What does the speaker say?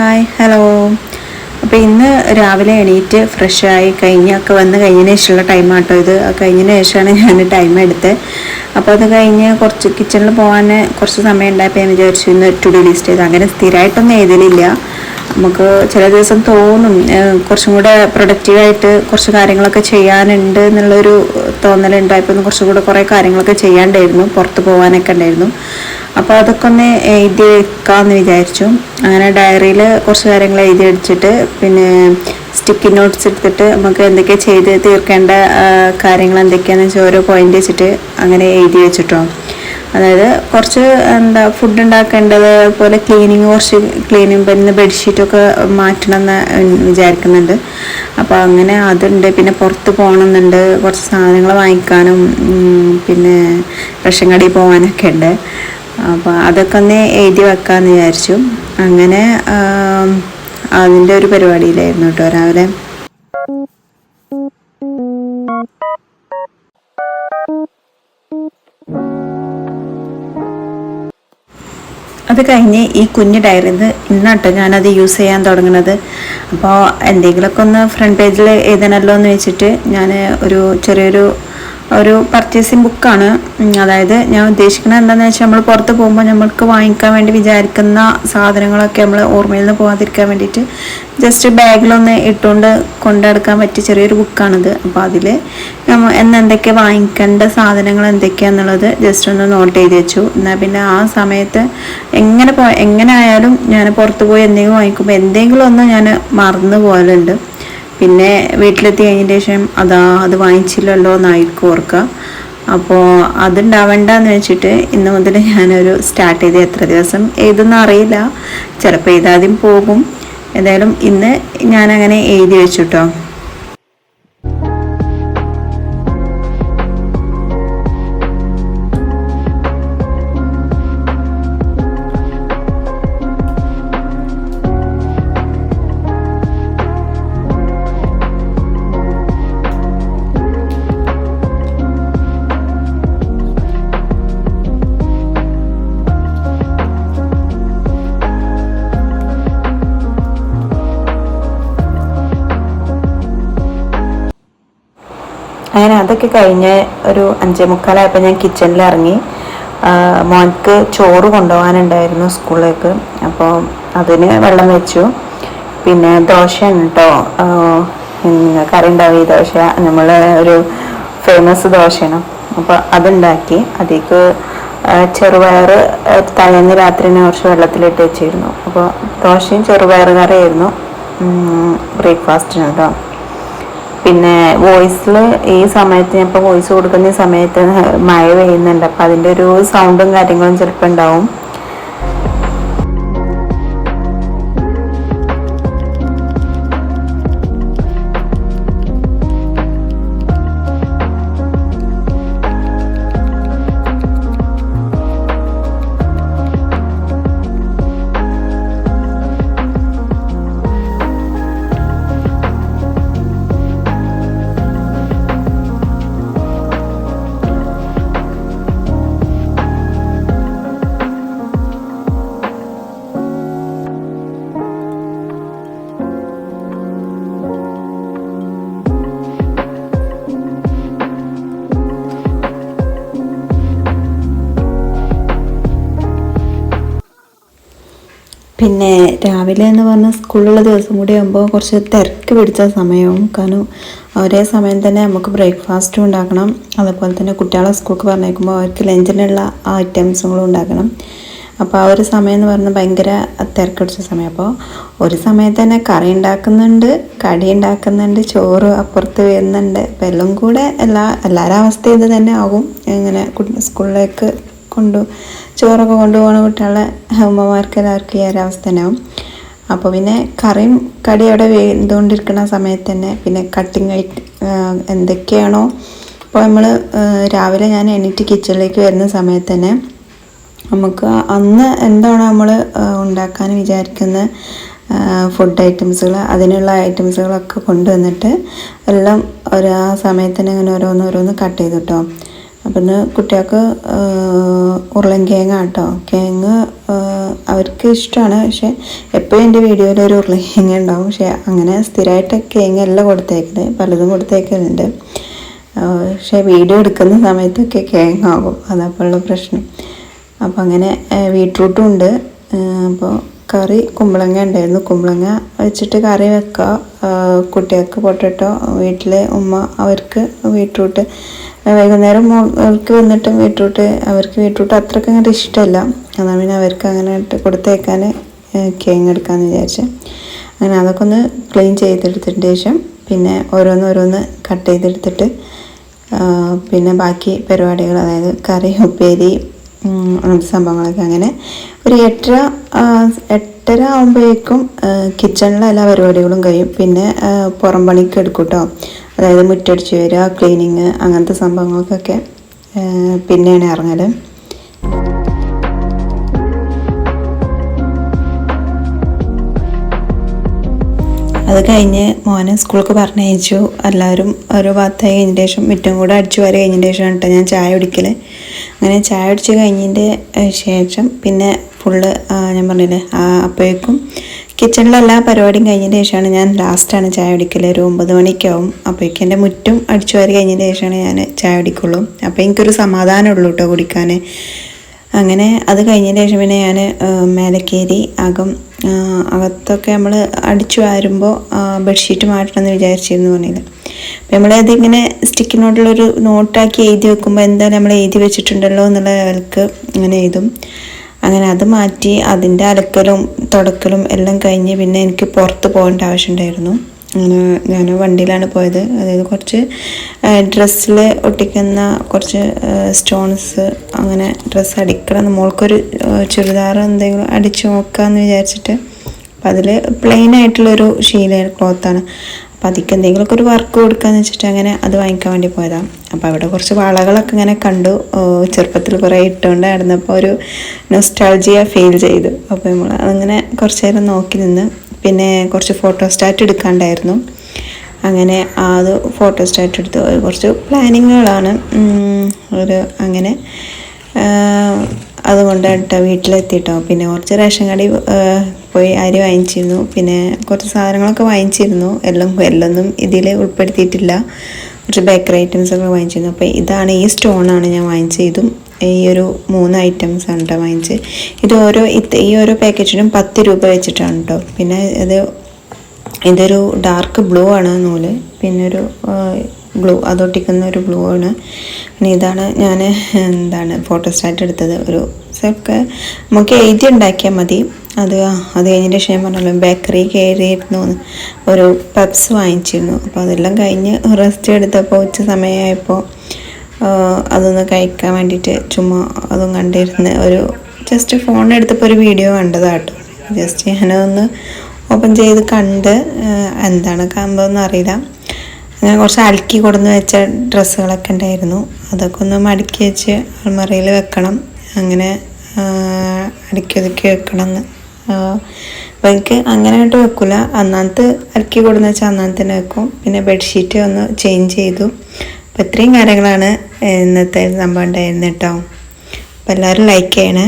Hi hello. അപ്പോൾ ഇന്ന് രാവിലെ എണീറ്റ് ഫ്രഷായി കഴിഞ്ഞൊക്കെ വന്ന് കഴിഞ്ഞതിന് ശേഷമുള്ള ടൈമാണ് കേട്ടോ ഇത്. കഴിഞ്ഞതിന് ശേഷമാണ് ഞാൻ ടൈം എടുത്തത്. അപ്പോൾ അത് കഴിഞ്ഞ് കുറച്ച് കിച്ചണിൽ പോകാൻ കുറച്ച് സമയം ഉണ്ടായപ്പോൾ ഞാൻ വിചാരിച്ചു ഇന്ന് ടു ഡു ലിസ്റ്റ് ചെയ്ത്. അങ്ങനെ സ്ഥിരമായിട്ടൊന്നും എഴുതലില്ല. നമുക്ക് ചില ദിവസം തോന്നും കുറച്ചും കൂടെ പ്രൊഡക്റ്റീവായിട്ട് കുറച്ച് കാര്യങ്ങളൊക്കെ ചെയ്യാനുണ്ട് എന്നുള്ളൊരു തോന്നലുണ്ടായപ്പോൾ കുറച്ചും കൂടെ കുറേ കാര്യങ്ങളൊക്കെ ചെയ്യാണ്ടായിരുന്നു, പുറത്ത് പോകാനൊക്കെ ഉണ്ടായിരുന്നു. അപ്പോൾ അതൊക്കെ ഒന്ന് എഴുതി വെക്കാമെന്ന് വിചാരിച്ചു. അങ്ങനെ ഡയറിയിൽ കുറച്ച് കാര്യങ്ങൾ എഴുതി വെച്ചിട്ട് പിന്നെ സ്റ്റിക്കി നോട്ട്സ് എടുത്തിട്ട് നമുക്ക് എന്തൊക്കെ ചെയ്ത് തീർക്കേണ്ട കാര്യങ്ങൾ എന്തൊക്കെയാണെന്ന് വെച്ചാൽ ഓരോ പോയിന്റ് വെച്ചിട്ട് അങ്ങനെ എഴുതി വെച്ചിട്ടോ. അതായത് കുറച്ച് ഫുഡ് ഉണ്ടാക്കേണ്ടത്, അതുപോലെ കുറച്ച് ക്ലീനിങ്, പിന്നെ ബെഡ്ഷീറ്റൊക്കെ മാറ്റണം എന്ന് വിചാരിക്കുന്നുണ്ട്. അപ്പോൾ അങ്ങനെ അതുണ്ട്. പിന്നെ പുറത്ത് പോകണമെന്നുണ്ട്, കുറച്ച് സാധനങ്ങൾ വാങ്ങിക്കാനും പിന്നെ റേഷൻ കടയിൽ പോകാനൊക്കെ ഉണ്ട്. അപ്പോൾ അതൊക്കെ ഒന്ന് എഴുതി വെക്കാമെന്ന് വിചാരിച്ചു. അങ്ങനെ അതിൻ്റെ ഒരു പരിപാടിയിലായിരുന്നു കേട്ടോ രാവിലെ. അത് കഴിഞ്ഞ് ഈ കുഞ്ഞ് ഡയറി ഇന്നാട്ടോ ഞാനത് യൂസ് ചെയ്യാൻ തുടങ്ങുന്നത്. അപ്പോൾ എന്തെങ്കിലുമൊക്കെ ഒന്ന് ഫ്രണ്ട് പേജിൽ എഴുതണമല്ലോ എന്ന് വെച്ചിട്ട് ഞാൻ ഒരു പർച്ചേസിങ് ബുക്കാണ്. അതായത് ഞാൻ ഉദ്ദേശിക്കുന്നത് എന്താണെന്ന് വെച്ചാൽ നമ്മൾ പുറത്ത് പോകുമ്പോൾ നമ്മൾക്ക് വാങ്ങിക്കാൻ വേണ്ടി വിചാരിക്കുന്ന സാധനങ്ങളൊക്കെ നമ്മൾ ഓർമ്മയിൽ നിന്ന് പോകാതിരിക്കാൻ വേണ്ടിയിട്ട് ജസ്റ്റ് ബാഗിലൊന്ന് ഇട്ടുകൊണ്ട് കൊണ്ടെടുക്കാൻ പറ്റിയ ചെറിയൊരു ബുക്കാണിത്. അപ്പോൾ അതിൽ എന്തൊക്കെ വാങ്ങിക്കേണ്ട സാധനങ്ങൾ എന്തൊക്കെയാണെന്നുള്ളത് ജസ്റ്റ് ഒന്ന് നോട്ട് ചെയ്ത് വെച്ചു. എന്നാൽ പിന്നെ ആ സമയത്ത് എങ്ങനെ ആയാലും ഞാൻ പുറത്ത് പോയി എന്തെങ്കിലും വാങ്ങിക്കുമ്പോൾ എന്തെങ്കിലും ഒന്ന് ഞാൻ മറന്നു പോകലുണ്ട്. പിന്നെ വീട്ടിലെത്തി കഴിഞ്ഞതിന് ശേഷം അത് വാങ്ങിച്ചില്ലല്ലോ എന്നായിരിക്കും ഓർക്കുക. അപ്പോൾ അതുണ്ടാവണ്ടെന്ന് വെച്ചിട്ട് ഇന്ന് മുതൽ ഞാനൊരു സ്റ്റാർട്ട് ചെയ്ത് എത്ര ദിവസം എഴുതുന്ന അറിയില്ല, ചിലപ്പോൾ എഴുതാദ്യം പോകും. എന്തായാലും ഇന്ന് ഞാനങ്ങനെ എഴുതി വെച്ചു കേട്ടോ. അങ്ങനെ അതൊക്കെ കഴിഞ്ഞ് ഒരു 5:45 ഞാൻ കിച്ചണിൽ ഇറങ്ങി. മോൻക്ക് ചോറ് കൊണ്ടുപോകാനുണ്ടായിരുന്നു സ്കൂളിലേക്ക്. അപ്പോൾ അതിന് വെള്ളം വെച്ചു. പിന്നെ ദോശയാണ് കേട്ടോ, കറി ഉണ്ടാവും. ഈ ദോശ നമ്മൾ ഒരു ഫേമസ് ദോശയാണ്. അപ്പോൾ അതുണ്ടാക്കി. അതിലേക്ക് ചെറുപയർ തലേന്ന് രാത്രി കുറച്ച് വെള്ളത്തിലിട്ട് വെച്ചിരുന്നു. അപ്പോൾ ദോശയും ചെറുപയർ കറിയായിരുന്നു ബ്രേക്ക്ഫാസ്റ്റിന് കേട്ടോ. പിന്നെ വോയിസിൽ ഈ സമയത്ത് ഞാൻ ഇപ്പോൾ വോയിസ് കൊടുക്കുന്ന സമയത്ത് മഴ പെയ്യുന്നുണ്ട്. അപ്പം അതിൻ്റെ ഒരു സൗണ്ടും കാര്യങ്ങളും ചിലപ്പോൾ ഉണ്ടാവും. പിന്നെ രാവിലെ എന്ന് പറഞ്ഞാൽ സ്കൂളിലുള്ള ദിവസം കൂടി ആകുമ്പോൾ കുറച്ച് തിരക്ക് പിടിച്ച സമയവും. കാരണം ഒരേ സമയം തന്നെ നമുക്ക് ബ്രേക്ക്ഫാസ്റ്റും ഉണ്ടാക്കണം, അതുപോലെ തന്നെ കുട്ടികളെ സ്കൂൾക്ക് പറഞ്ഞേക്കുമ്പോൾ അവർക്ക് ലഞ്ചിനുള്ള ഐറ്റംസുകളും ഉണ്ടാക്കണം. അപ്പോൾ ആ ഒരു സമയം എന്ന് പറഞ്ഞാൽ ഭയങ്കര തിരക്ക് പിടിച്ച സമയം. അപ്പോൾ ഒരു സമയത്ത് തന്നെ കറി ഉണ്ടാക്കുന്നുണ്ട്, കടി ഉണ്ടാക്കുന്നുണ്ട്, ചോറ് അപ്പുറത്ത് വരുന്നുണ്ട്. അപ്പോൾ എല്ലാം കൂടെ എല്ലാവരുടെ അവസ്ഥ ഇത് തന്നെ ആകും. ഇങ്ങനെ സ്കൂളിലേക്ക് ചോറൊക്കെ കൊണ്ടുപോകണ കുട്ടികളെ അമ്മമാർക്ക് എല്ലാവർക്കും ഈ ഒരവസ്ഥ തന്നെയാവും. അപ്പോൾ പിന്നെ കറിയും കടി അവിടെ വെന്തുകൊണ്ടിരിക്കുന്ന സമയത്ത് തന്നെ പിന്നെ കട്ടിങ് എന്തൊക്കെയാണോ. അപ്പോൾ നമ്മൾ രാവിലെ ഞാൻ എണീറ്റ് കിച്ചണിലേക്ക് വരുന്ന സമയത്ത് തന്നെ നമുക്ക് അന്ന് എന്താണോ നമ്മൾ ഉണ്ടാക്കാൻ വിചാരിക്കുന്ന ഫുഡ് ഐറ്റംസുകൾ, അതിനുള്ള ഐറ്റംസുകളൊക്കെ കൊണ്ടുവന്നിട്ട് എല്ലാം ആ സമയത്ത് തന്നെ ഇങ്ങനെ ഓരോന്ന് കട്ട് ചെയ്തു കേട്ടോ. അപ്പം ഇന്ന് കുട്ടികൾക്ക് ഉരുളൻ കിഴങ്ങ് കേട്ടോ. കിഴങ്ങ് അവർ അവർക്ക് ഇഷ്ടമാണ്. പക്ഷെ എപ്പോഴും എൻ്റെ വീഡിയോയിൽ ഒരു ഉരുളക്കിഴങ്ങ് ഉണ്ടാവും. പക്ഷെ അങ്ങനെ സ്ഥിരമായിട്ട് കിഴങ്ങല്ല കൊടുത്തേക്കുന്നത്, പലതും കൊടുത്തേക്കുന്നുണ്ട്. പക്ഷെ വീഡിയോ എടുക്കുന്ന സമയത്തൊക്കെ കിഴങ്ങാകും, അതപ്പോഴുള്ള പ്രശ്നം. അപ്പോൾ അങ്ങനെ ബീട്രൂട്ടും ഉണ്ട്. അപ്പോൾ കറി കുമ്പളങ്ങ ഉണ്ടായിരുന്നു, കുമ്പളങ്ങ വെച്ചിട്ട് കറി വെക്കുക. കുട്ടികൾക്ക് പൊട്ടറ്റോ, വീട്ടിൽ ഉമ്മ അവർക്ക് ബീട്രൂട്ട്, വൈകുന്നേരം അവർക്ക് വന്നിട്ട് അവർക്ക് ബീട്രൂട്ട് അത്രയ്ക്ക് അങ്ങോട്ട് ഇഷ്ടമല്ല. എന്നാൽ പിന്നെ അവർക്ക് അങ്ങനെ കൊടുത്തേക്കാൻ കിഴങ്ങ് എടുക്കാമെന്ന് വിചാരിച്ച് അങ്ങനെ അതൊക്കെ ഒന്ന് ക്ലീൻ ചെയ്തെടുത്തതിന് ശേഷം പിന്നെ ഓരോന്ന് കട്ട് ചെയ്തെടുത്തിട്ട് പിന്നെ ബാക്കി പരിപാടികൾ, അതായത് കറി, ഉപ്പേരി, അങ്ങനത്തെ സംഭവങ്ങളൊക്കെ അങ്ങനെ ഒരു 8:30 ആകുമ്പോഴേക്കും കിച്ചണിലെ എല്ലാ പരിപാടികളും കഴിയും. പിന്നെ പുറം പണിക്ക് എടുക്കും കേട്ടോ, അതായത് മുറ്റടിച്ച് വരിക, ക്ലീനിങ്, അങ്ങനത്തെ സംഭവങ്ങൾക്കൊക്കെ പിന്നെയാണ് ഇറങ്ങൽ. അത് കഴിഞ്ഞ് മോനെ സ്കൂൾക്ക് പറഞ്ഞയച്ചു. എല്ലാവരും ഓരോ ഭാഗത്തായി കഴിഞ്ഞതിന് ശേഷം മുറ്റം കൂടെ അടിച്ചു വാരി കഴിഞ്ഞതിന് ശേഷമാണ് കേട്ടോ ഞാൻ ചായ കുടിക്കൽ. അങ്ങനെ ചായ കുടിച്ച് കഴിഞ്ഞതിൻ്റെ ശേഷം പിന്നെ ഫുള്ള് ഞാൻ പറഞ്ഞില്ലേ, അപ്പോഴേക്കും കിച്ചണിലെ എല്ലാ പരിപാടിയും കഴിഞ്ഞതിന് ശേഷമാണ് ഞാൻ ലാസ്റ്റാണ് ചായ കുടിക്കൽ. ഒരു 9 മണിക്കാവും. അപ്പോഴേക്കും എൻ്റെ മുറ്റും അടിച്ചു വാരി കഴിഞ്ഞതിന് ശേഷമാണ് ഞാൻ ചായ കുടിക്കുള്ളൂ. അപ്പോൾ എനിക്കൊരു സമാധാനമുള്ളൂ കേട്ടോ കുടിക്കാൻ. അങ്ങനെ അത് കഴിഞ്ഞതിന് ശേഷം പിന്നെ ഞാൻ മേലക്കേരി അകത്തൊക്കെ നമ്മൾ അടിച്ചു വാരുമ്പോൾ ബെഡ്ഷീറ്റ് മാറ്റണമെന്ന് വിചാരിച്ചിരുന്നു പറഞ്ഞില്ല. അപ്പം നമ്മളതിങ്ങനെ സ്റ്റിക്കി നോട്ടിലൊരു നോട്ടാക്കി എഴുതി വെക്കുമ്പോൾ എന്തായാലും നമ്മൾ എഴുതി വെച്ചിട്ടുണ്ടല്ലോ എന്നുള്ള ലെവൽക്ക് അങ്ങനെ എഴുതും. അങ്ങനെ അത് മാറ്റി അതിൻ്റെ അലക്കലും തുടക്കലും എല്ലാം കഴിഞ്ഞ് പിന്നെ എനിക്ക് പുറത്ത് പോകേണ്ട ആവശ്യമുണ്ടായിരുന്നു. അങ്ങനെ ഞാൻ വണ്ടിയിലാണ് പോയത്. അതായത് കുറച്ച് ഡ്രസ്സിൽ ഒട്ടിക്കുന്ന കുറച്ച് സ്റ്റോൺസ്, അങ്ങനെ ഡ്രസ്സ് അടിക്കണം, മോൾക്കൊരു ചുരിദാർ എന്തെങ്കിലും അടിച്ചു നോക്കാമെന്ന് വിചാരിച്ചിട്ട്. അപ്പം അതിൽ പ്ലെയിൻ ആയിട്ടുള്ളൊരു ശീല ക്ലോത്താണ്. അപ്പോൾ അതിക്ക് എന്തെങ്കിലുമൊക്കെ ഒരു വർക്ക് കൊടുക്കാമെന്ന് വെച്ചിട്ട് അങ്ങനെ അത് വാങ്ങിക്കാൻ വേണ്ടി പോയതാണ്. അപ്പോൾ അവിടെ കുറച്ച് വളകളൊക്കെ ഇങ്ങനെ കണ്ടു. ചെറുപ്പത്തിൽ കുറേ ഇട്ടുകൊണ്ട് നടന്നപ്പോൾ ഒരു നൊസ്റ്റാൾജിയ ഫീൽ ചെയ്തു. അപ്പോൾ നമ്മൾ അങ്ങനെ കുറച്ച് നേരം നോക്കി നിന്ന്. പിന്നെ കുറച്ച് ഫോട്ടോസ്റ്റാറ്റ് എടുക്കാണ്ടായിരുന്നു. അങ്ങനെ അത് ഫോട്ടോസ്റ്റാറ്റ് എടുത്തു. കുറച്ച് പ്ലാനിങ്ങുകളാണ് അങ്ങനെ അതുകൊണ്ടായിട്ടോ വീട്ടിലെത്തിയിട്ടോ. പിന്നെ കുറച്ച് റേഷൻ കട പോയി അരി വാങ്ങിച്ചിരുന്നു. പിന്നെ കുറച്ച് സാധനങ്ങളൊക്കെ വാങ്ങിച്ചിരുന്നു. എല്ലൊന്നും ഇതിൽ ഉൾപ്പെടുത്തിയിട്ടില്ല. കുറച്ച് ബേക്കറി ഐറ്റംസൊക്കെ വാങ്ങിച്ചിരുന്നു. അപ്പോൾ ഇതാണ്, ഈ സ്റ്റോണാണ് ഞാൻ വാങ്ങിച്ചത്. ഇതും ഈ ഒരു 3 ഐറ്റംസാണ് കേട്ടോ വാങ്ങിച്ചത്. ഈ ഓരോ പാക്കറ്റിനും 10 രൂപ വെച്ചിട്ടാണ് കേട്ടോ. പിന്നെ ഇതൊരു ഡാർക്ക് ബ്ലൂ ആണ് നൂല്, പിന്നെ ഒരു ഗ്ലൂ, അതൊട്ടിക്കുന്ന ഒരു ഗ്ലൂ ആണ്. പിന്നെ ഇതാണ് ഞാൻ ഫോട്ടോസ്റ്റാറ്റ് എടുത്തത്. ഒരു ഒക്കെ നമുക്ക് എഴുതി ഉണ്ടാക്കിയാൽ മതി. അത് കഴിഞ്ഞതിൻ്റെ ശേഷം പറഞ്ഞല്ലോ ബേക്കറി കയറിയിരുന്നു, ഒരു പപ്സ് വാങ്ങിച്ചിരുന്നു. അപ്പോൾ അതെല്ലാം കഴിഞ്ഞ് റെസ്റ്റ് എടുത്തപ്പോൾ ഉച്ച സമയമായപ്പോൾ അതൊന്ന് കഴിക്കാൻ വേണ്ടിയിട്ട് ചുമ്മാ അതും കണ്ടിരുന്ന് ജസ്റ്റ് ഫോൺ എടുത്തപ്പോൾ ഒരു വീഡിയോ കണ്ടതാട്ടോ. ജസ്റ്റ് ഞാനതൊന്ന് ഓപ്പൺ ചെയ്ത് കണ്ട് എന്താണ് കാണുമ്പോഴൊന്നും അറിയില്ല. അങ്ങനെ കുറച്ച് അലക്കി കൊടുന്ന് വെച്ച ഡ്രസ്സുകളൊക്കെ ഉണ്ടായിരുന്നു. അതൊക്കെ ഒന്ന് മടക്കി വെച്ച് അൾമറയിൽ വെക്കണം. അങ്ങനെ അടുക്കി ഒതുക്കി വെക്കണം എന്ന്. അപ്പോൾ എനിക്ക് അങ്ങനെ ആയിട്ട് വെക്കില്ല. അന്നത്തെ അലക്കി കൊടുന്ന് വെച്ചാൽ അന്നത്തെ തന്നെ വെക്കും. പിന്നെ ബെഡ്ഷീറ്റ് ഒന്ന് ചേഞ്ച് ചെയ്തു. അപ്പോൾ ഇത്രയും കാര്യങ്ങളാണ് ഇന്നത്തെ സംഭവം ഉണ്ടായിരുന്നത് കേട്ടോ. അപ്പോൾ എല്ലാവരും ലൈക്ക് ചെയ്യണേ.